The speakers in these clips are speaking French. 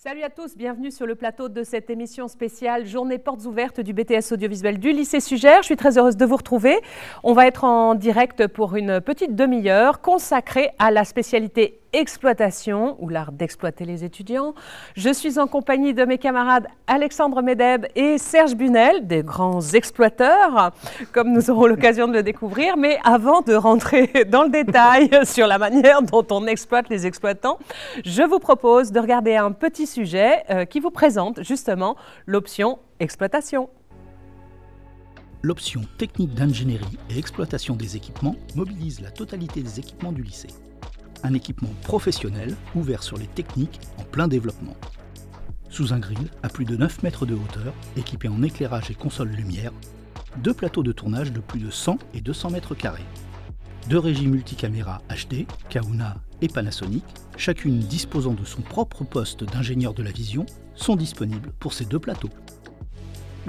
Salut à tous, bienvenue sur le plateau de cette émission spéciale Journée portes ouvertes du BTS audiovisuel du lycée Sugère. Je suis très heureuse de vous retrouver. On va être en direct pour une petite demi-heure consacrée à la spécialité exploitation ou l'art d'exploiter les étudiants. Je suis en compagnie de mes camarades Alexandre Medeb et Serge Bunel, des grands exploiteurs, comme nous aurons l'occasion de le découvrir. Mais avant de rentrer dans le détail sur la manière dont on exploite les exploitants, je vous propose de regarder un petit sujet qui vous présente justement l'option exploitation. L'option technique d'ingénierie et exploitation des équipements mobilise la totalité des équipements du lycée. Un équipement professionnel ouvert sur les techniques en plein développement. Sous un grill à plus de 9 mètres de hauteur, équipé en éclairage et console lumière, 2 plateaux de tournage de plus de 100 et 200 mètres carrés. 2 régies multicaméra HD, Kahuna et Panasonic, chacune disposant de son propre poste d'ingénieur de la vision, sont disponibles pour ces 2 plateaux.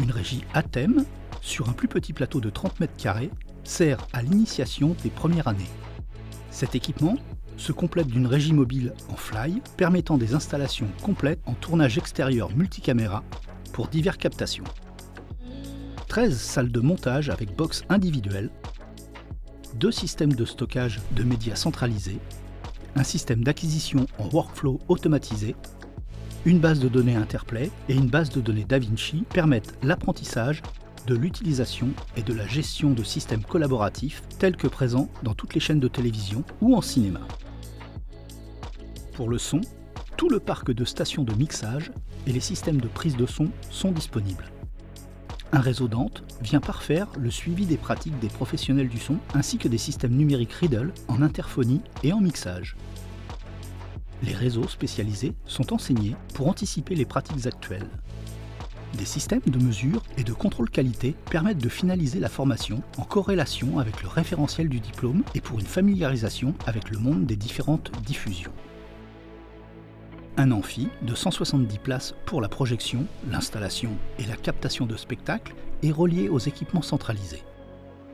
Une régie à thème, sur un plus petit plateau de 30 mètres carrés, sert à l'initiation des premières années. Cet équipement se complète d'une régie mobile en fly, permettant des installations complètes en tournage extérieur multicaméra pour diverses captations. 13 salles de montage avec box individuelles, 2 systèmes de stockage de médias centralisés, un système d'acquisition en workflow automatisé, une base de données Interplay et une base de données DaVinci permettent l'apprentissage de l'utilisation et de la gestion de systèmes collaboratifs tels que présents dans toutes les chaînes de télévision ou en cinéma. Pour le son, tout le parc de stations de mixage et les systèmes de prise de son sont disponibles. Un réseau Dante vient parfaire le suivi des pratiques des professionnels du son ainsi que des systèmes numériques Riddle en interphonie et en mixage. Les réseaux spécialisés sont enseignés pour anticiper les pratiques actuelles. Des systèmes de mesure et de contrôle qualité permettent de finaliser la formation en corrélation avec le référentiel du diplôme et pour une familiarisation avec le monde des différentes diffusions. Un amphi de 170 places pour la projection, l'installation et la captation de spectacles est relié aux équipements centralisés.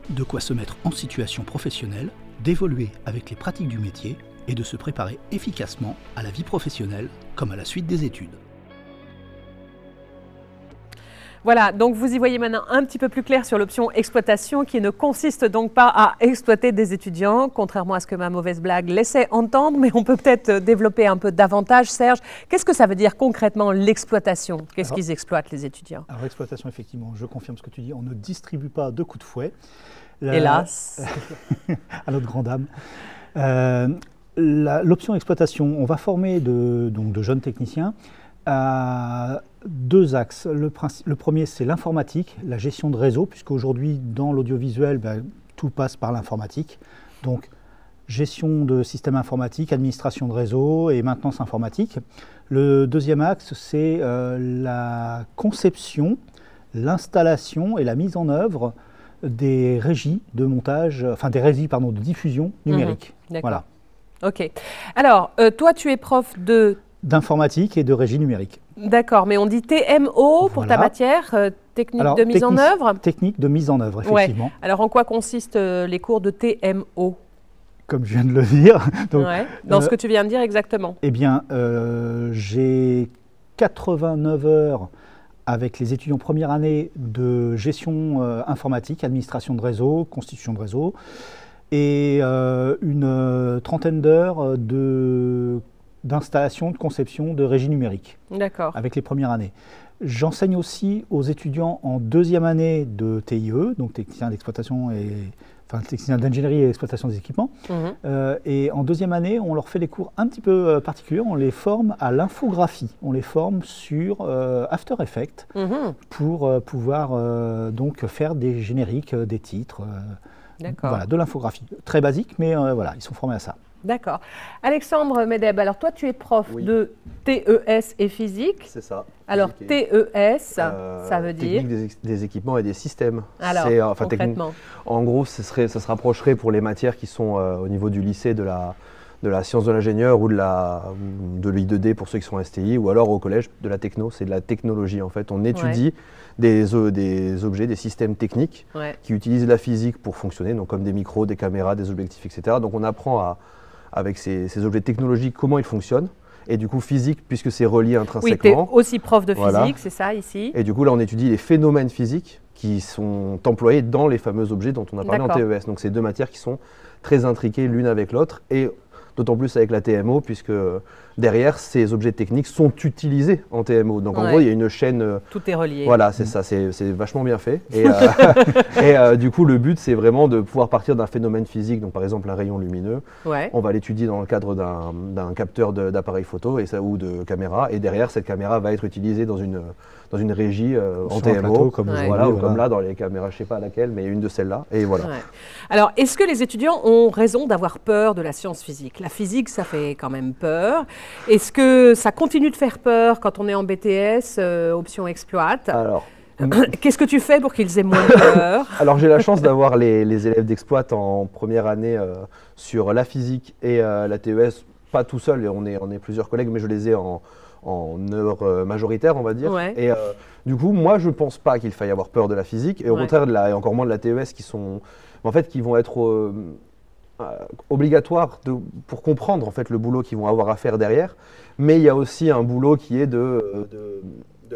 De quoi se mettre en situation professionnelle, d'évoluer avec les pratiques du métier et de se préparer efficacement à la vie professionnelle comme à la suite des études. Voilà, donc vous y voyez maintenant un petit peu plus clair sur l'option exploitation qui ne consiste donc pas à exploiter des étudiants, contrairement à ce que ma mauvaise blague laissait entendre, mais on peut peut-être développer un peu davantage. Serge, qu'est-ce que ça veut dire concrètement l'exploitation? Qu'est-ce qu'ils exploitent les étudiants? Alors l'exploitation, effectivement, je confirme ce que tu dis, on ne distribue pas de coups de fouet. Hélas. À notre grande dame. L'option exploitation, on va former de jeunes techniciens à 2 axes. Le premier, c'est l'informatique, la gestion de réseau, puisqu'aujourd'hui, dans l'audiovisuel, tout passe par l'informatique. Donc, gestion de systèmes informatiques, administration de réseau et maintenance informatique. Le deuxième axe, c'est la conception, l'installation et la mise en œuvre des régies de montage, enfin des régies, pardon, de diffusion numérique. D'accord. Voilà. Ok. Alors, toi, tu es prof d'informatique et de régie numérique. D'accord, mais on dit TMO pour ta matière, technique de mise en œuvre. Technique de mise en œuvre, effectivement. Ouais. Alors, en quoi consistent les cours de TMO? Comme je viens de le dire. Donc, dans ce que tu viens de dire exactement. Eh bien, j'ai 89 heures avec les étudiants première année de gestion informatique, administration de réseau, constitution de réseau, et une trentaine d'heures d'installation, de conception de régie numérique. D'accord. Avec les premières années. J'enseigne aussi aux étudiants en 2e année de TIE, donc technicien d'exploitation technicien d'ingénierie et exploitation des équipements. Et en 2e année, on leur fait des cours un petit peu particuliers. On les forme à l'infographie. On les forme sur After Effects pour pouvoir donc faire des génériques, des titres. Voilà, de l'infographie. Très basique, mais voilà, ils sont formés à ça. D'accord. Alexandre Medeb, alors toi tu es prof de TES et physique. C'est ça. Alors TES, ça veut dire technique des équipements et des systèmes. Alors, concrètement. En gros, ça se rapprocherait pour les matières qui sont au niveau du lycée de la science de l'ingénieur ou de l'I2D pour ceux qui sont STI, ou alors au collège de la techno, c'est de la technologie en fait. On étudie des objets, des systèmes techniques qui utilisent la physique pour fonctionner, donc comme des micros, des caméras, des objectifs, etc. Donc on apprend avec ces objets technologiques comment ils fonctionnent et du coup physique puisque c'est relié Oui, tu es intrinsèquement. aussi prof de physique, Voilà. c'est ça ici. Et du coup là on étudie les phénomènes physiques qui sont employés dans les fameux objets dont on a parlé en D'accord. TES. Donc c'est deux matières qui sont très intriquées l'une avec l'autre et d'autant plus avec la TMO puisque derrière ces objets techniques sont utilisés en TMO. Donc en Ouais. gros il y a une chaîne. Tout est relié. Voilà, c'est ça, c'est vachement bien fait. Et, du coup, le but, c'est vraiment de pouvoir partir d'un phénomène physique, donc par exemple un rayon lumineux. Ouais. On va l'étudier dans le cadre d'un capteur d'appareil photo ou de caméra. Et derrière, cette caméra va être utilisée dans une régie en Sur un TMO. plateau, comme Ouais. aujourd'hui, Voilà, ou voilà. comme là, dans les caméras, je ne sais pas laquelle, mais une de celles-là. Et voilà. Ouais. Alors, est-ce que les étudiants ont raison d'avoir peur de la science physique? La physique, ça fait quand même peur. Est-ce que ça continue de faire peur quand on est en BTS, option exploit? Alors, Qu'est-ce que tu fais pour qu'ils aient moins peur? Alors j'ai la chance d'avoir les élèves d'exploit en première année sur la physique et la TES, pas tout seul, et on est plusieurs collègues, mais je les ai en heure majoritaire, on va dire. Ouais. Et du coup, moi, je ne pense pas qu'il faille avoir peur de la physique, et au Ouais. contraire, et encore moins de la TES, qui vont être obligatoires pour comprendre en fait, le boulot qu'ils vont avoir à faire derrière. Mais il y a aussi un boulot qui est de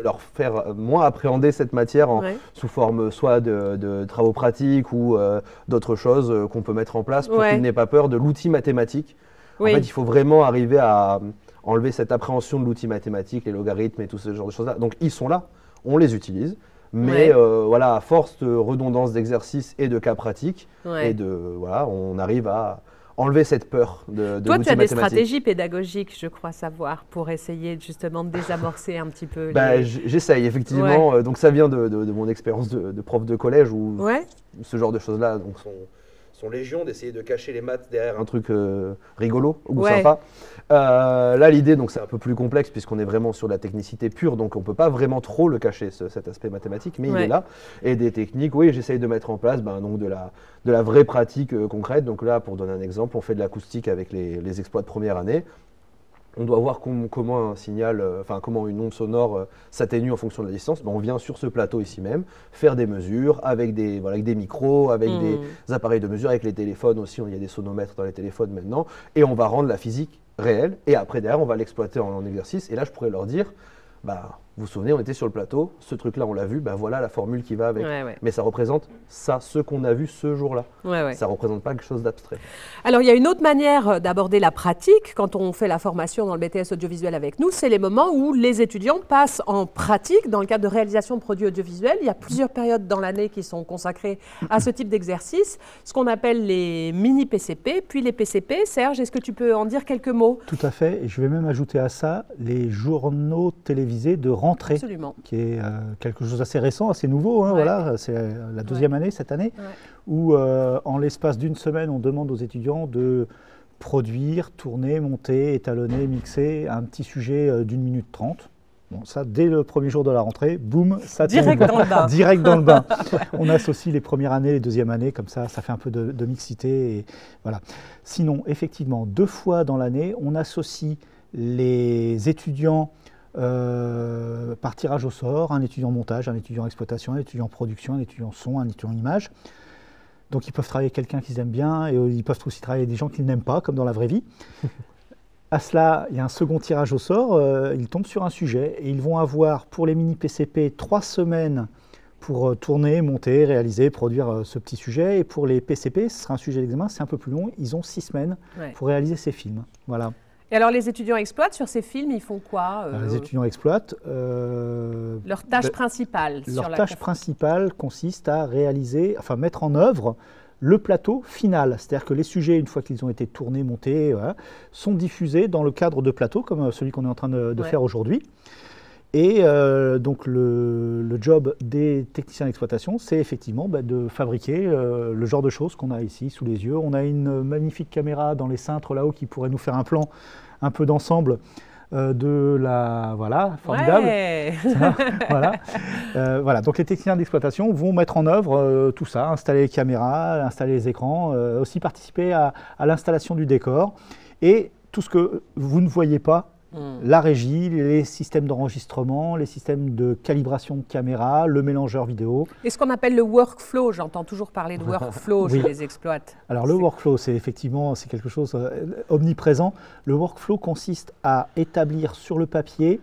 leur faire moins appréhender cette matière Ouais. sous forme soit de travaux pratiques ou d'autres choses qu'on peut mettre en place pour Ouais. qu'ils n'aient pas peur de l'outil mathématique. Oui. En fait, il faut vraiment arriver à enlever cette appréhension de l'outil mathématique, les logarithmes et tout ce genre de choses-là. Donc ils sont là, on les utilise, mais Ouais. voilà, à force de redondance d'exercices et de cas pratiques, Ouais. et voilà, on arrive à enlever cette peur de Toi, tu l'outil as des mathématique. stratégies pédagogiques, je crois savoir, pour essayer justement de désamorcer un petit peu Bah, les... j'essaye effectivement. Donc ça vient de mon expérience de prof de collège où Ouais. ce genre de choses-là sont légion, d'essayer de cacher les maths derrière un truc rigolo ou Ouais. sympa. Là, l'idée, donc c'est un peu plus complexe puisqu'on est vraiment sur la technicité pure, donc on peut pas vraiment trop le cacher cet aspect mathématique, mais il Ouais. est là. Et des techniques, oui, j'essaye de mettre en place donc de la vraie pratique concrète. Donc là, pour donner un exemple, on fait de l'acoustique avec les exploits de première année. On doit voir comment un signal, comment une onde sonore s'atténue en fonction de la distance. Ben, on vient sur ce plateau ici même faire des mesures avec des micros, avec des appareils de mesure, avec les téléphones aussi. Il y a des sonomètres dans les téléphones maintenant. Et on va rendre la physique réelle. Et après, derrière, on va l'exploiter en exercice. Et là, je pourrais leur dire, vous vous souvenez, on était sur le plateau, ce truc-là, on l'a vu, voilà la formule qui va avec. Ouais, ouais. Mais ça représente ça, ce qu'on a vu ce jour-là. Ouais, ouais. Ça ne représente pas quelque chose d'abstrait. Alors, il y a une autre manière d'aborder la pratique quand on fait la formation dans le BTS audiovisuel avec nous, c'est les moments où les étudiants passent en pratique dans le cadre de réalisation de produits audiovisuels. Il y a plusieurs périodes dans l'année qui sont consacrées à ce type d'exercice, ce qu'on appelle les mini-PCP, puis les PCP. Serge, est-ce que tu peux en dire quelques mots? Tout à fait, et je vais même ajouter à ça les journaux télévisés de rentrée, Absolument. qui est quelque chose d'assez récent, assez nouveau. Ouais. Voilà, c'est la deuxième année cette année, Ouais. où en l'espace d'une semaine, on demande aux étudiants de produire, tourner, monter, étalonner, mixer un petit sujet d'1 minute 30. Bon, ça, dès le premier jour de la rentrée, boum, ça tombe. Direct dans le bain. Direct dans le bain. On associe les premières années, les deuxièmes années, comme ça fait un peu de mixité. Et voilà. Sinon, effectivement, 2 fois dans l'année, on associe les étudiants par tirage au sort, un étudiant montage, un étudiant exploitation, un étudiant production, un étudiant son, un étudiant image. Donc ils peuvent travailler avec quelqu'un qu'ils aiment bien et ils peuvent aussi travailler avec des gens qu'ils n'aiment pas, comme dans la vraie vie. À cela, il y a un second tirage au sort, ils tombent sur un sujet et ils vont avoir pour les mini-PCP 3 semaines pour tourner, monter, réaliser, produire ce petit sujet. Et pour les PCP, ce sera un sujet d'examen, c'est un peu plus long, ils ont 6 semaines Ouais. pour réaliser ces films. Voilà. Et alors, les étudiants exploitent sur ces films, ils font quoi Alors, les étudiants exploitent. Leur tâche ben, principale sur Leur la tâche principale consiste à réaliser, mettre en œuvre le plateau final. C'est-à-dire que les sujets, une fois qu'ils ont été tournés, montés, voilà, sont diffusés dans le cadre de plateau, comme celui qu'on est en train de Ouais. faire aujourd'hui. Et donc le job des techniciens d'exploitation, c'est effectivement de fabriquer le genre de choses qu'on a ici sous les yeux. On a une magnifique caméra dans les cintres là-haut qui pourrait nous faire un plan un peu d'ensemble voilà, formidable. Ouais. Voilà. Voilà. Donc les techniciens d'exploitation vont mettre en œuvre tout ça, installer les caméras, installer les écrans, aussi participer à l'installation du décor. Et tout ce que vous ne voyez pas La régie, les systèmes d'enregistrement, les systèmes de calibration de caméra, le mélangeur vidéo. Et ce qu'on appelle le workflow, j'entends toujours parler de workflow, Oui. je les exploite. Alors le workflow, c'est effectivement quelque chose omniprésent. Le workflow consiste à établir sur le papier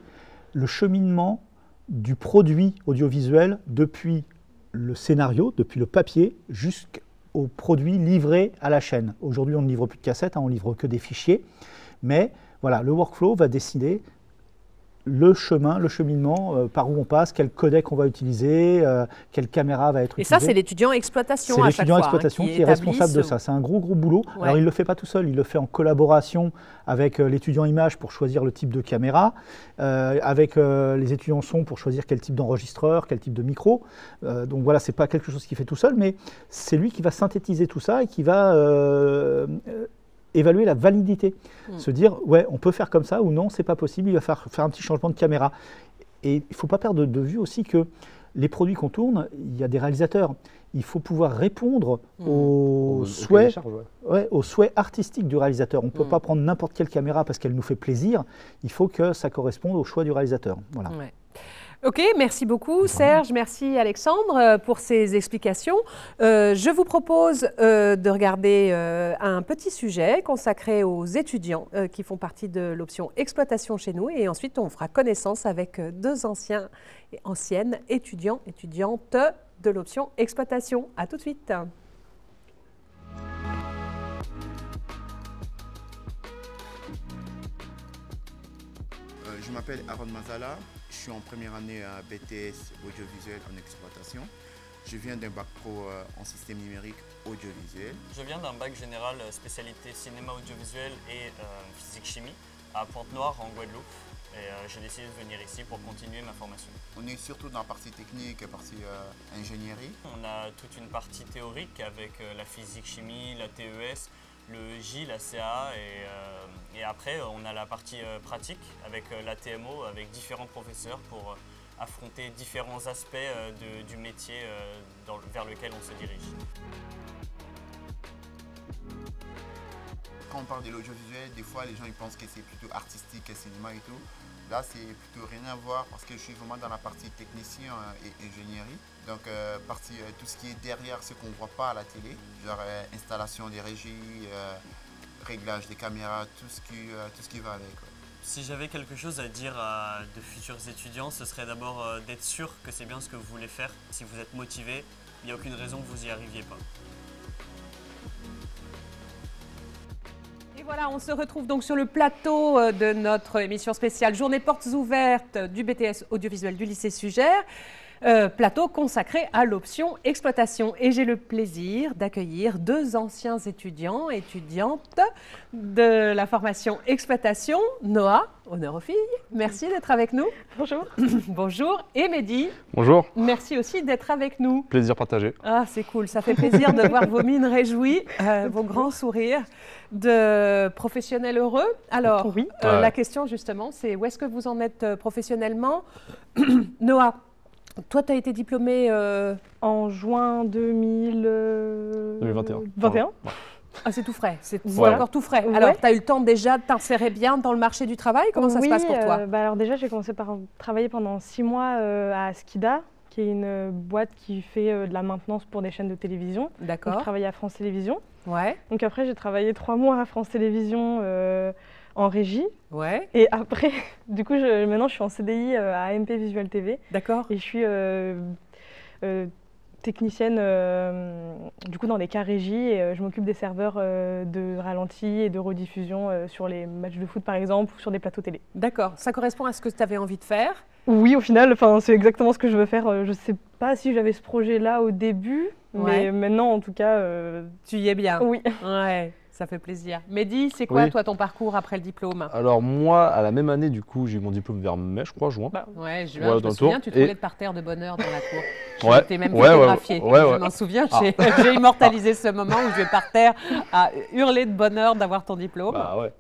le cheminement du produit audiovisuel depuis le scénario, depuis le papier, jusqu'au produit livré à la chaîne. Aujourd'hui, on ne livre plus de cassettes, on ne livre que des fichiers, mais voilà, le workflow va décider le chemin, le cheminement, par où on passe, quel codec on va utiliser, quelle caméra va être utilisée. Et ça, c'est l'étudiant exploitation à chaque fois. C'est l'étudiant exploitation qui est responsable de ça. C'est un gros boulot. Ouais. Alors, il ne le fait pas tout seul, il le fait en collaboration avec l'étudiant image pour choisir le type de caméra, avec les étudiants son pour choisir quel type d'enregistreur, quel type de micro. Donc voilà, ce n'est pas quelque chose qu'il fait tout seul, mais c'est lui qui va synthétiser tout ça et qui va évaluer la validité, se dire ouais, on peut faire comme ça ou non, c'est pas possible, il va faire un petit changement de caméra. Et il ne faut pas perdre de vue aussi que les produits qu'on tourne, il y a des réalisateurs. Il faut pouvoir répondre aux souhaits artistiques du réalisateur. On ne peut pas prendre n'importe quelle caméra parce qu'elle nous fait plaisir. Il faut que ça corresponde au choix du réalisateur. Voilà. Ouais. Ok, merci beaucoup Serge, merci Alexandre pour ces explications. Je vous propose de regarder un petit sujet consacré aux étudiants qui font partie de l'option exploitation chez nous et ensuite on fera connaissance avec deux anciens et anciennes étudiants, étudiantes de l'option exploitation. À tout de suite. Je m'appelle Aaron Mazala, je suis en première année à BTS audiovisuel en exploitation. Je viens d'un bac pro en système numérique audiovisuel. Je viens d'un bac général spécialité cinéma audiovisuel et physique-chimie à Pointe-Noire en Guadeloupe. Et j'ai décidé de venir ici pour continuer ma formation. On est surtout dans la partie technique et partie ingénierie. On a toute une partie théorique avec la physique-chimie, la TES, le J, la CA et après on a la partie pratique avec la TMO, avec différents professeurs pour affronter différents aspects du métier vers lequel on se dirige. Quand on parle de l'audiovisuel, des fois les gens ils pensent que c'est plutôt artistique, cinéma et tout. Là c'est plutôt rien à voir parce que je suis vraiment dans la partie technicien et ingénierie. Donc tout ce qui est derrière ce qu'on ne voit pas à la télé, genre installation des régies, réglage des caméras, tout ce qui va avec. Ouais. Si j'avais quelque chose à dire à de futurs étudiants, ce serait d'abord d'être sûr que c'est bien ce que vous voulez faire. Si vous êtes motivé, il n'y a aucune raison que vous n'y arriviez pas. Voilà, on se retrouve donc sur le plateau de notre émission spéciale Journée portes ouvertes du BTS audiovisuel du lycée Sugère. Plateau consacré à l'option exploitation. Et j'ai le plaisir d'accueillir deux anciens étudiants, étudiantes de la formation exploitation. Noah, honneur aux filles, merci d'être avec nous. Bonjour. Bonjour. Et Mehdi. Bonjour. Merci aussi d'être avec nous. Plaisir partagé. Ah, c'est cool, ça fait plaisir de voir vos mines réjouies, vos grands sourires de professionnels heureux. Alors, oui. La question justement, c'est où est-ce que vous en êtes professionnellement? Noah, toi, tu as été diplômé en juin 2021. 21. Ah, c'est tout frais, c'est Voilà. encore tout frais. Ouais. Alors, tu as eu le temps déjà de t'insérer bien dans le marché du travail? Comment ça se passe pour toi? Alors déjà, j'ai commencé par travailler pendant 6 mois à Skida, qui est une boîte qui fait de la maintenance pour des chaînes de télévision. Donc, je D'accord. travaillais à France Télévisions. Ouais, Donc après, j'ai travaillé 3 mois à France Télévisions en régie. ouais, Et après, du coup, maintenant, je suis en CDI à AMP Visual TV. d'accord. Et je suis technicienne du coup dans des cas régie et je m'occupe des serveurs de ralenti et de rediffusion sur les matchs de foot par exemple ou sur des plateaux télé. D'accord, ça correspond à ce que tu avais envie de faire? Oui, au final, c'est exactement ce que je veux faire. Je ne sais pas si j'avais ce projet-là au début, Ouais. mais maintenant en tout cas, Tu y es bien? oui. Ouais, ça fait plaisir. Mehdi, c'est quoi Oui. toi ton parcours après le diplôme? Alors moi, à la même année, du coup, j'ai eu mon diplôme vers mai, je crois, juin. Bah, Ouais, je Ouais, me dans le souviens, tour. tu te Et- roulais par terre de bonheur dans la cour. Ouais, J'étais même ouais, photographiée. ouais, Je ouais. m'en souviens, Ah. j'ai immortalisé ce moment où je vais par terre à hurler de bonheur d'avoir ton diplôme. Bah ouais.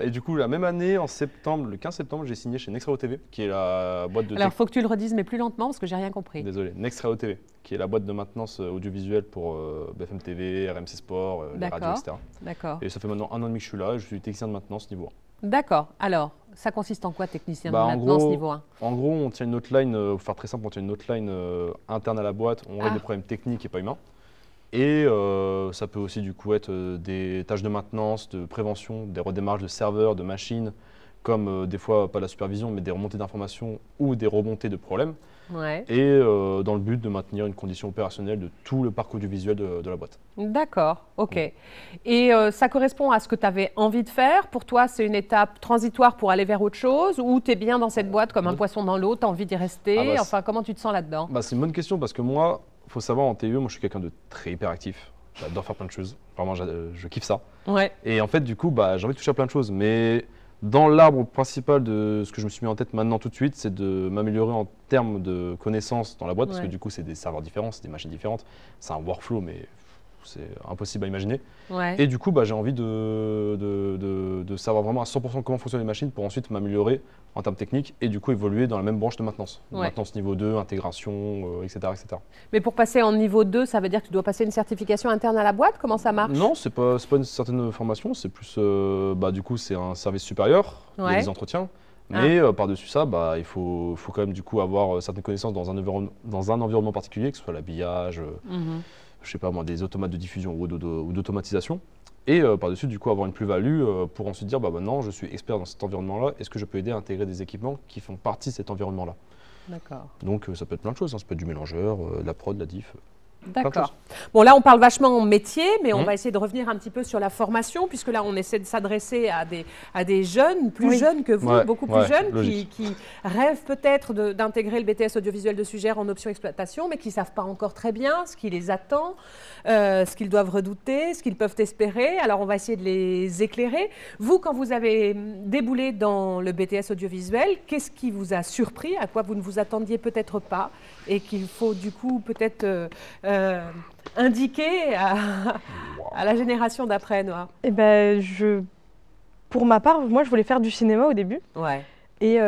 Et du coup, la même année, en septembre, le 15 septembre, j'ai signé chez Nextreo TV, qui est la boîte de... Alors, il faut que tu le redises, mais plus lentement, parce que j'ai rien compris. Désolé, Nextreo TV, qui est la boîte de maintenance audiovisuelle pour BFM TV, RMC Sport, les D'accord. radios, etc. D'accord. Et ça fait maintenant 1 an et demi que je suis là, je suis technicien de maintenance niveau D'accord. Alors, ça consiste en quoi, technicien de En maintenance gros, niveau 1? En gros, on tient une hotline, pour faire très simple, on tient une hotline interne à la boîte, on règle Ah. des problèmes techniques et pas humains. Et ça peut aussi du coup être des tâches de maintenance, de prévention, des redémarrages de serveurs, de machines, comme des fois pas la supervision, mais des remontées d'informations ou des remontées de problèmes. Ouais. Et dans le but de maintenir une condition opérationnelle de tout le parc audiovisuel de la boîte. D'accord, ok. Et ça correspond à ce que tu avais envie de faire? Pour toi, c'est une étape transitoire pour aller vers autre chose? Ou tu es bien dans cette boîte comme un poisson dans l'eau, tu as envie d'y rester? Ah bah, Enfin, comment tu te sens là-dedans? C'est une bonne question parce que moi, il faut savoir en TE, moi je suis quelqu'un de très hyperactif. J'adore faire plein de choses. Vraiment, je kiffe ça. Ouais. Et en fait, du coup, j'ai envie de toucher à plein de choses. Mais dans l'arbre principal de ce que je me suis mis en tête maintenant tout de suite, c'est de m'améliorer en termes de connaissances dans la boîte. Parce que du coup, c'est des serveurs différents, c'est des machines différentes. C'est un workflow, mais c'est impossible à imaginer. Ouais. Et du coup, j'ai envie de savoir vraiment à 100% comment fonctionnent les machines pour ensuite m'améliorer en termes techniques et du coup évoluer dans la même branche de maintenance. Ouais. Maintenance niveau 2, intégration, etc., etc. Mais pour passer en niveau 2, ça veut dire que tu dois passer une certification interne à la boîte? Comment ça marche? Non, c'est pas une certaine formation, c'est plus, du coup, c'est un service supérieur, il y a des entretiens. Mais par-dessus ça, il faut quand même du coup avoir certaines connaissances dans un environnement particulier, que ce soit l'habillage, je sais pas moi, des automates de diffusion ou d'automatisation. Et par-dessus, du coup, avoir une plus-value pour ensuite dire, maintenant, je suis expert dans cet environnement-là, est-ce que je peux aider à intégrer des équipements qui font partie de cet environnement-là? D'accord. Donc ça peut être plein de choses, ça peut être du mélangeur, de la prod, de la diff. D'accord. Bon, là, on parle vachement métier, mais on va essayer de revenir un petit peu sur la formation, puisque là, on essaie de s'adresser à des jeunes, plus jeunes que vous, beaucoup plus jeunes, qui rêvent peut-être d'intégrer le BTS audiovisuel de Sugère en option exploitation, mais qui ne savent pas encore très bien ce qui les attend, ce qu'ils doivent redouter, ce qu'ils peuvent espérer. Alors, on va essayer de les éclairer. Vous, quand vous avez déboulé dans le BTS audiovisuel, qu'est-ce qui vous a surpris, à quoi vous ne vous attendiez peut-être pas, et qu'il faut du coup peut-être indiquer à la génération d'après, Noah? Eh ben, pour ma part, moi, je voulais faire du cinéma au début. Ouais. Et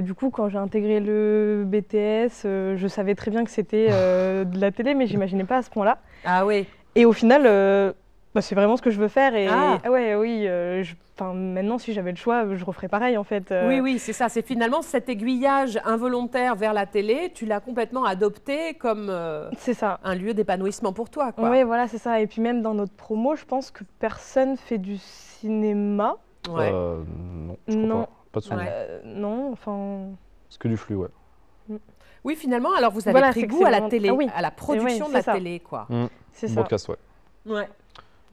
du coup, quand j'ai intégré le BTS, je savais très bien que c'était de la télé, mais j'imaginais pas à ce point-là. Ah oui. Et au final, c'est vraiment ce que je veux faire. Et maintenant, si j'avais le choix, je referais pareil en fait. Oui, c'est ça. C'est finalement cet aiguillage involontaire vers la télé, tu l'as complètement adopté comme un lieu d'épanouissement pour toi, quoi. Oui, voilà, c'est ça. Et puis même dans notre promo, je pense que personne fait du cinéma. Ouais. Non, je crois pas. Pas de souvenir. Non, enfin... C'est que du flux, ouais. Oui, finalement, alors vous avez pris goût à la télé, à la production de la télé, quoi. C'est ça. Broadcast, ouais. Ouais.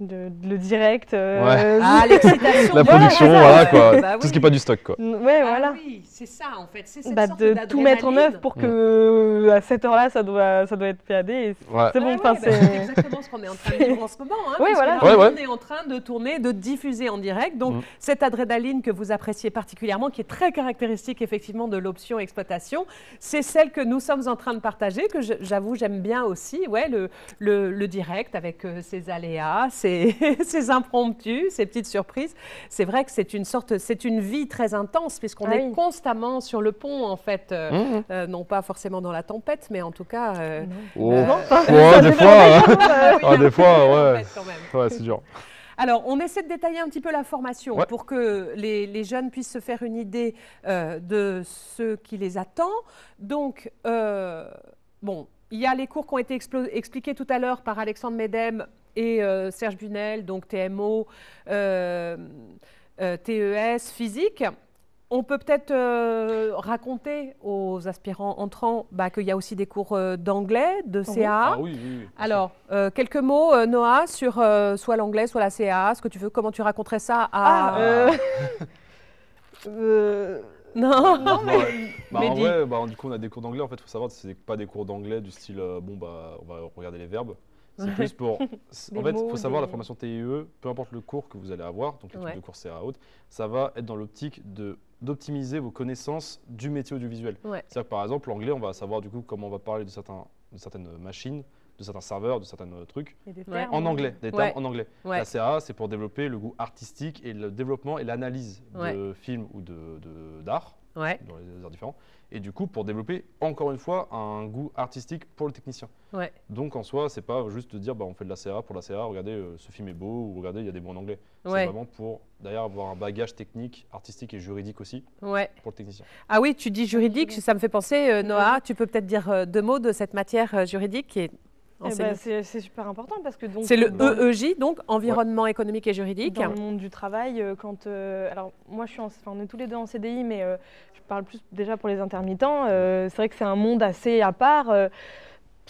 Le direct. L'excitation. La production, voilà quoi. Tout ce qui n'est pas du stock, quoi. Ouais, voilà. Oui, c'est ça en fait. C'est cette sorte de tout mettre en œuvre pour que à cette heure-là, ça doit être PAD. Et c'est bon. C'est exactement ce qu'on est en train de vivre en ce moment. Hein, on est en train de tourner, de diffuser en direct. Donc cette adrénaline que vous appréciez particulièrement, qui est très caractéristique effectivement de l'option exploitation, c'est celle que nous sommes en train de partager, que j'avoue j'aime bien aussi. Ouais, le direct avec ses aléas, ces impromptus, ces petites surprises. C'est vrai que c'est une vie très intense puisqu'on est constamment sur le pont en fait, non pas forcément dans la tempête, mais en tout cas. Des fois, ouais, c'est dur. Alors, on essaie de détailler un petit peu la formation pour que les jeunes puissent se faire une idée de ce qui les attend. Donc, il y a les cours qui ont été expliqués tout à l'heure par Alexandre Medem et Serge Bunel, donc TMO, TES, physique. On peut peut-être raconter aux aspirants entrants qu'il y a aussi des cours d'anglais, de CAA. Ah oui. Alors, quelques mots, Noah, sur soit l'anglais, soit la CAA, ce que tu veux, comment tu raconterais ça à... Non, en vrai, du coup, on a des cours d'anglais. En fait, il faut savoir que ce n'est pas des cours d'anglais du style, on va regarder les verbes. C'est plus pour... En fait, il faut savoir, la formation TIE, peu importe le cours que vous allez avoir, donc le type de cours CA haute, ça va être dans l'optique d'optimiser vos connaissances du métier audiovisuel. C'est-à-dire que par exemple, l'anglais, on va savoir du coup comment on va parler de certaines machines, de certains serveurs, de certains trucs, en anglais, des termes en anglais. La CA, c'est pour développer le goût artistique et le développement et l'analyse de films ou d'art, dans les arts différents. Et du coup, pour développer, encore une fois, un goût artistique pour le technicien. Ouais. Donc, en soi, c'est pas juste de dire, on fait de la CA pour la CA, regardez, ce film est beau, ou regardez, il y a des mots en anglais. Ouais. C'est vraiment pour, d'ailleurs, avoir un bagage technique, artistique et juridique aussi, pour le technicien. Ah oui, tu dis juridique, ça me fait penser, Noah, tu peux peut-être dire 2 mots de cette matière juridique qui est c'est super important parce que donc c'est le EEJ, donc environnement économique et juridique. Dans le monde du travail, alors moi on est tous les deux en CDI, mais je parle plus déjà pour les intermittents. C'est vrai que c'est un monde assez à part.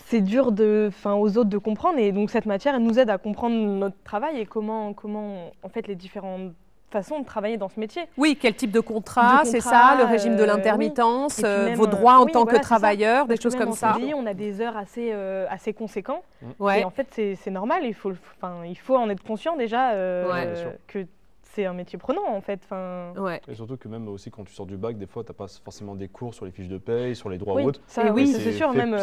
C'est dur aux autres de comprendre, et donc cette matière elle nous aide à comprendre notre travail et comment en fait les différentes façon de travailler dans ce métier. Oui, quel type de contrat, c'est ça, le régime de l'intermittance, vos droits en tant que travailleur, des choses comme ça. On a des heures assez conséquents. Ouais. Et en fait, c'est normal, il faut en être conscient déjà que c'est un métier prenant en fait. Et surtout que même aussi quand tu sors du bac, des fois tu n'as pas forcément des cours sur les fiches de paye, sur les droits ou autres. C'est sûr, même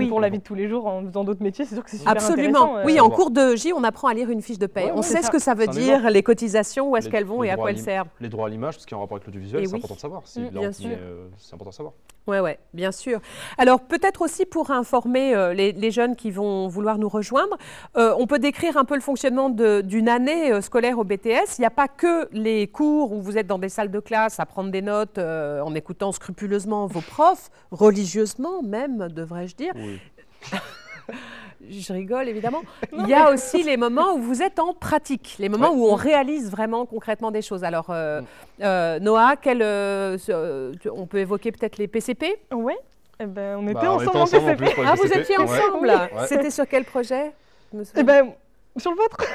pour la vie de tous les jours, en faisant d'autres métiers, c'est sûr que c'est super intéressant. Oui, en cours de J, on apprend à lire une fiche de paye. Ouais, on sait ce que ça veut dire, les cotisations, où est-ce qu'elles vont et à quoi elles servent. Les droits à l'image, parce qu'il y a un rapport avec l'audiovisuel, c'est important de savoir. C'est important de savoir. Oui, bien sûr. Alors peut-être aussi pour informer les jeunes qui vont vouloir nous rejoindre, on peut décrire un peu le fonctionnement d'une année scolaire au BTS. Il n'y a pas que les cours où vous êtes dans des salles de classe à prendre des notes en écoutant scrupuleusement vos profs, religieusement même, devrais-je dire. Oui. Je rigole, évidemment. Il y a aussi les moments où vous êtes en pratique, les moments où on réalise vraiment concrètement des choses. Alors, Noah, on peut évoquer peut-être les PCP? Oui, on était ensemble en PCP. Ah, vous étiez ensemble? C'était sur quel projet? Sur le vôtre.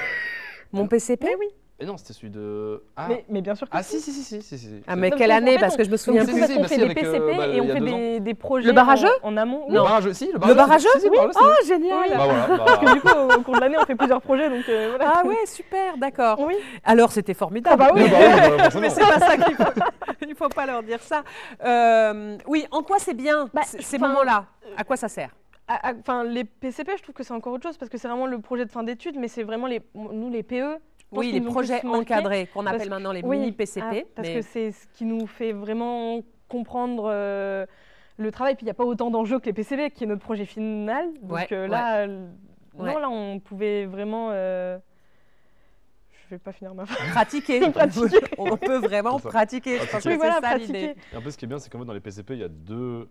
Mon PCP? Oui. Et non, c'était celui de... Mais bien sûr que si. Ah, mais quelle année? Parce que je me souviens plus. On fait des PCP et on fait des projets le barrageux en amont. Le barrageux, si. Le barrageux? Oui. Oh, génial. Parce que du coup, au cours de l'année, on fait plusieurs projets. Donc, voilà. Ah ouais, super, d'accord. Oui. Alors, c'était formidable. Ah bah oui. Mais c'est pas ça qu'il faut... Il ne faut pas leur dire ça. Oui, en quoi c'est bien ces moments-là? À quoi ça sert? Les PCP, je trouve que c'est encore autre chose parce que c'est vraiment le projet de fin d'études, mais c'est vraiment les PE. Oui, les projets encadrés, qu'on appelle maintenant les mini-PCP. Parce que c'est ce qui nous fait vraiment comprendre le travail. Puis il n'y a pas autant d'enjeux que les PCP, qui est notre projet final. Donc là, on pouvait vraiment... Je ne vais pas finir ma phrase. Pratiquer. On peut vraiment pratiquer. Je pense que c'est ça l'idée. Et un peu ce qui est bien, c'est qu'en fait, dans les PCP, il y a 2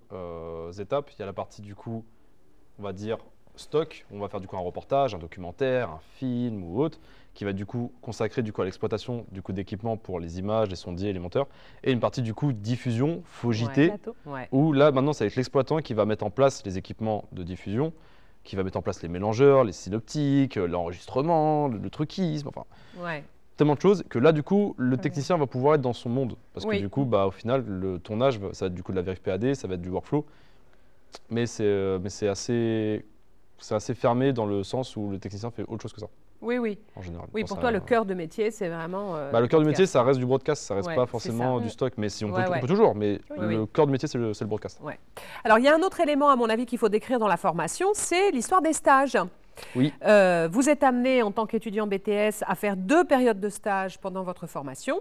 étapes. Il y a la partie, du coup, on va dire stock. On va faire du coup un reportage, un documentaire, un film ou autre, qui va du coup consacrer du coup à l'exploitation du coup d'équipements pour les images, les sondiers, les monteurs, et une partie du coup diffusion, faux JT, où là maintenant ça va être l'exploitant qui va mettre en place les équipements de diffusion, qui va mettre en place les mélangeurs, les synoptiques, l'enregistrement, le truquisme, enfin tellement de choses que là du coup le technicien va pouvoir être dans son monde, parce que du coup au final le tournage ça va être du coup de la vérif PAD, ça va être du workflow, mais c'est assez fermé dans le sens où le technicien fait autre chose que ça. Oui. En général. Oui, pour toi, le cœur de métier, c'est vraiment... le cœur du métier, ça reste du broadcast, ça reste pas forcément du stock, mais si on peut toujours, mais le cœur du métier, c'est le broadcast. Alors, il y a un autre élément, à mon avis, qu'il faut décrire dans la formation, c'est l'histoire des stages. Oui. Vous êtes amené, en tant qu'étudiant BTS, à faire 2 périodes de stage pendant votre formation.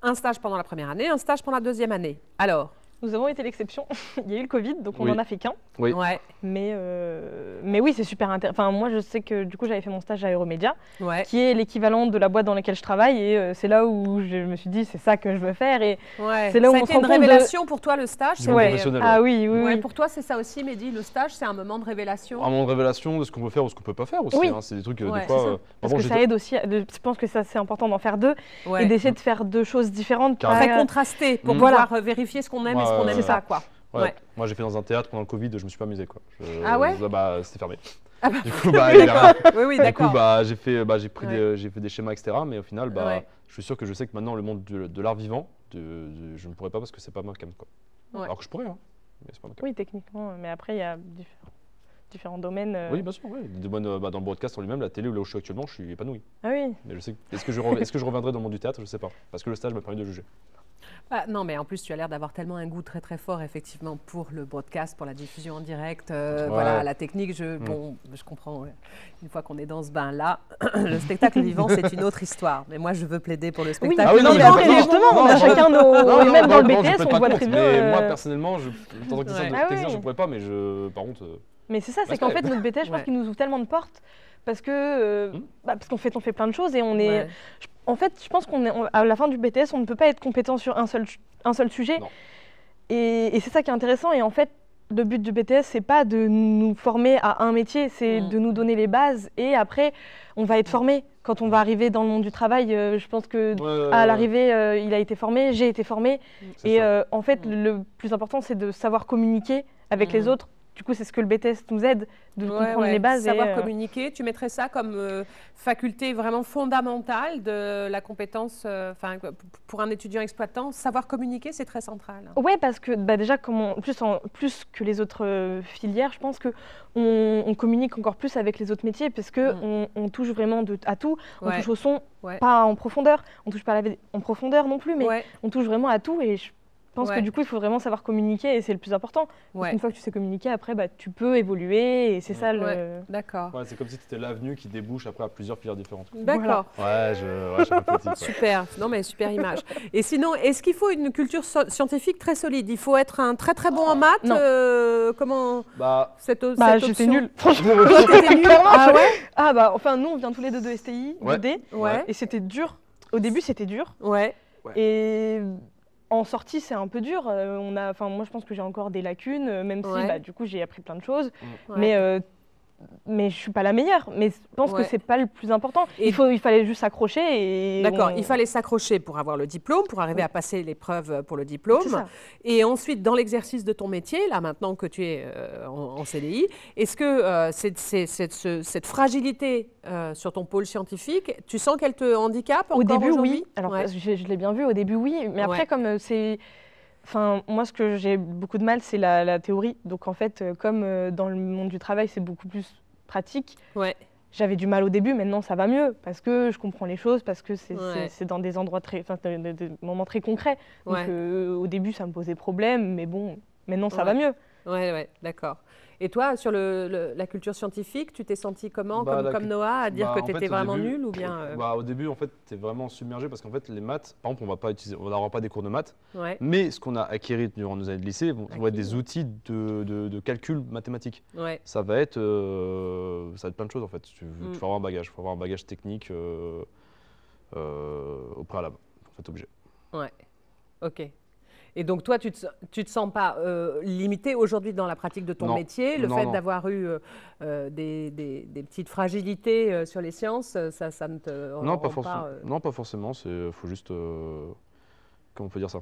Un stage pendant la première année, un stage pendant la deuxième année. Alors... Nous avons été l'exception. Il y a eu le Covid, donc on n'en a fait qu'un. Oui. Mais oui, c'est super intéressant. Enfin, moi, je sais que du coup, j'avais fait mon stage à Euromédia, qui est l'équivalent de la boîte dans laquelle je travaille. Et c'est là où je me suis dit, c'est ça que je veux faire. Et c'est là où on se rend compte une révélation pour toi, le stage. Ah oui. Pour toi, c'est ça aussi, Mehdi. Le stage, c'est un moment de révélation. Un moment de révélation de ce qu'on peut faire ou ce qu'on peut pas faire aussi. Oui. C'est des trucs, des fois... Parce que ça aide aussi. Je pense que c'est important d'en faire 2 et d'essayer de faire 2 choses différentes. Très contrastées pour pouvoir vérifier ce qu'on aime et ce qu'on n'aime pas, quoi. Moi, j'ai fait dans un théâtre pendant le Covid, je me suis pas amusé, quoi. Ah ouais? C'était fermé. Du coup, d'accord. j'ai fait des schémas, etc. Mais au final, je suis sûr que je sais que maintenant, le monde de l'art vivant, je ne pourrais pas parce que c'est pas ma cam, quoi. Alors que je pourrais, mais c'est pas ma cam. Oui, techniquement, mais après, il y a différents domaines. Oui, bien sûr, des domaines, dans le broadcast en lui-même, la télé, là où je suis actuellement, je suis épanoui. Ah oui. Mais je sais, est-ce que je reviendrai dans le monde du théâtre? Je sais pas, parce que le stage m'a permis de juger. Non, mais en plus, tu as l'air d'avoir tellement un goût très très fort, effectivement, pour le broadcast, pour la diffusion en direct, voilà, la technique. Bon, je comprends, une fois qu'on est dans ce bain-là, le spectacle vivant, c'est une autre histoire. Mais moi, je veux plaider pour le spectacle vivant. Justement, on a chacun nos... Même dans le BTS, on voit très bien... Mais moi, personnellement, en tant que technicien, je ne pourrais pas, mais par contre... Mais c'est ça, c'est qu'en fait, notre BTS, je pense qu'il nous ouvre tellement de portes, parce qu'en fait, on fait plein de choses et on est... En fait, je pense qu'à la fin du BTS, on ne peut pas être compétent sur un seul sujet. Et c'est ça qui est intéressant. Et en fait, le but du BTS, c'est pas de nous former à un métier, c'est de nous donner les bases. Et après, on va être formé. Quand on va arriver dans le monde du travail, je pense qu'à l'arrivée, il a été formé, j'ai été formée. Et en fait, le plus important, c'est de savoir communiquer avec les autres. Du coup, c'est ce que le BTS nous aide, de comprendre les bases. Savoir communiquer, tu mettrais ça comme faculté vraiment fondamentale de la compétence, pour un étudiant exploitant, savoir communiquer, c'est très central. Oui, parce que déjà, plus que les autres filières, je pense qu'on communique encore plus avec les autres métiers, parce qu'on touche vraiment à tout. On touche au son, pas en profondeur, on touche pas en profondeur non plus, mais on touche vraiment à tout. Et je pense que du coup, il faut vraiment savoir communiquer et c'est le plus important. Une fois que tu sais communiquer, après, tu peux évoluer et c'est ça le... D'accord. C'est comme si tu étais l'avenue qui débouche après à plusieurs filières différentes. D'accord. Voilà. Je suis Super. Non, mais super image. Et sinon, est-ce qu'il faut une culture scientifique très solide? Il faut être un très très bon en maths? Comment cette option? J'étais nulle. Franchement, j'étais nulle. Ah ouais? Enfin, nous, on vient tous les deux de STI, de D. Et c'était dur. Au début, c'était dur. Et... En sortie, c'est un peu dur. Moi, je pense que j'ai encore des lacunes, même si, du coup, j'ai appris plein de choses. Mais je suis pas la meilleure. Mais je pense que c'est pas le plus important. Il fallait juste s'accrocher. D'accord. Il fallait s'accrocher pour avoir le diplôme, pour arriver à passer l'épreuve pour le diplôme. Et ensuite, dans l'exercice de ton métier, là maintenant que tu es en CDI, est-ce que cette fragilité sur ton pôle scientifique, tu sens qu'elle te handicape encore aujourd'hui? Au début, oui. Alors, je l'ai bien vu. Au début, oui. Mais après, comme c'est... moi, ce que j'ai beaucoup de mal, c'est la théorie. Donc, en fait, comme dans le monde du travail, c'est beaucoup plus pratique, j'avais du mal au début. Maintenant, ça va mieux parce que je comprends les choses, parce que c'est dans des endroits des moments très concrets. Donc, au début, ça me posait problème, mais bon, maintenant, ça va mieux. D'accord. Et toi, sur la culture scientifique, tu t'es senti comment, comme Noah, à dire que tu étais vraiment nul ou bien Au début, en fait, tu es vraiment submergé parce qu'en fait, les maths, par exemple, on n'aura pas des cours de maths, mais ce qu'on a acquis durant nos années de lycée vont être des outils de calcul mathématique. Ça va être plein de choses, en fait. Il faut avoir un bagage technique au préalable, en fait, obligé. Ok. Et donc, toi, tu te sens pas limité aujourd'hui dans la pratique de ton métier? Le fait d'avoir eu des petites fragilités sur les sciences, ça ne te Non, pas forcément. Non, pas forcément. Il faut juste... comment on peut dire ça?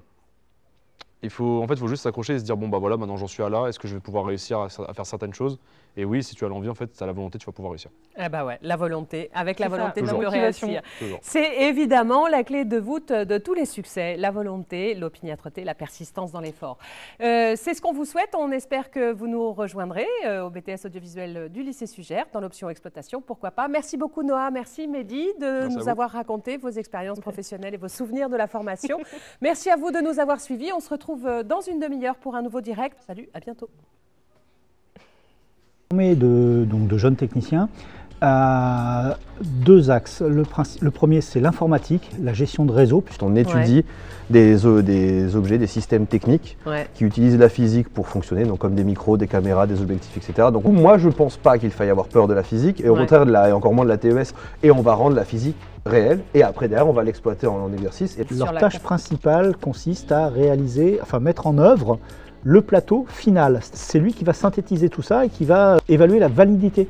faut juste s'accrocher et se dire, bon, voilà, maintenant j'en suis à là, est-ce que je vais pouvoir réussir à faire certaines choses? Et oui, si tu as l'envie, en fait, tu as la volonté, tu vas pouvoir réussir. La volonté, avec la volonté de réussir. C'est évidemment la clé de voûte de tous les succès, la volonté, l'opiniâtreté, la persistance dans l'effort. C'est ce qu'on vous souhaite, on espère que vous nous rejoindrez au BTS audiovisuel du lycée Sugère, dans l'option exploitation, pourquoi pas. Merci beaucoup Noah, merci Mehdi de nous avoir raconté vos expériences professionnelles et vos souvenirs de la formation. Merci à vous de nous avoir suivis, on se retrouve dans une demi-heure pour un nouveau direct. Salut, à bientôt. De jeunes techniciens à deux axes. Le premier, c'est l'informatique, la gestion de réseau. On étudie des objets, des systèmes techniques qui utilisent la physique pour fonctionner, donc comme des micros, des caméras, des objectifs, etc. Donc moi, je ne pense pas qu'il faille avoir peur de la physique, et au contraire, et encore moins de la TES, et on va rendre la physique réelle, et après derrière, on va l'exploiter en exercice. Leur tâche principale consiste à mettre en œuvre le plateau final. C'est lui qui va synthétiser tout ça et qui va évaluer la validité.